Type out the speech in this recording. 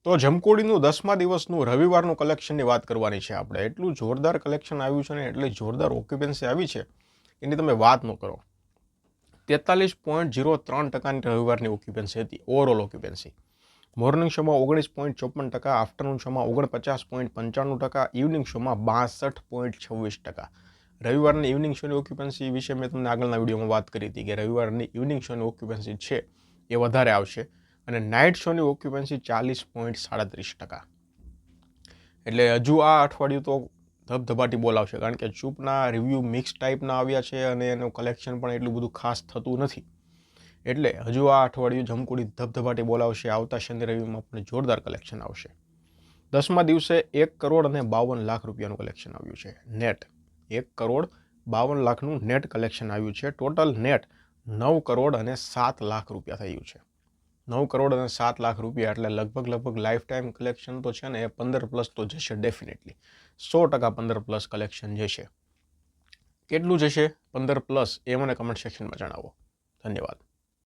તો જમકોડીનું 10મા દિવસનું રવિવારનું કલેક્શનની વાત કરવાની છે આપણે. એટલું જોરદાર કલેક્શન આવ્યું છે ને એટલી જોરદાર ઓક્યુપન્સી આવી છે એની તમે વાત ન કરો. 43.03% રવિવારની ઓક્યુપન્સી હતી, ઓવરઓલ ઓક્યુપન્સી. મોર્નિંગ શોમાં 19.54%, આફ્ટરનૂન શોમાં 49.95%, ઇવનિંગ શોમાં 62.26%. રવિવારની ઇવનિંગ શોની ઓક્યુપન્સી વિશે મેં તમને આગળના વિડીયોમાં વાત કરી હતી કે રવિવારની ઇવનિંગ શોની ઓક્યુપન્સી છે એ વધારે આવશે અને નાઇટ શોની ઓક્યુપન્સી 40.37%. એટલે હજુ આ અઠવાડિયું તો ધબધબાટી બોલાવશે, કારણ કે ચૂપના રિવ્યૂ મિક્સ ટાઈપના આવ્યા છે અને એનું કલેક્શન પણ એટલું બધું ખાસ થતું નથી. એટલે હજુ આ અઠવાડિયું જમકોડી ધબધબાટી બોલાવશે. આવતા શનિ રવિમાં પણ જોરદાર કલેક્શન આવશે. 10મા દિવસે 1 કરોડ અને 52 લાખ રૂપિયાનું કલેક્શન આવ્યું છે નેટ. 1 કરોડ 52 લાખનું નેટ કલેક્શન આવ્યું છે. ટોટલ નેટ 9 કરોડ અને 7 લાખ રૂપિયા થયું છે. 9 કરોડ અને 7 લાખ રૂપિયા એટલે લગભગ લાઈફ ટાઈમ કલેક્શન તો છે ને એ 15+ તો જશે ડેફિનેટલી. 100% 15+ કલેક્શન જશે. કેટલું જશે 15+, એ મને કમેન્ટ સેક્શનમાં જણાવો. ધન્યવાદ.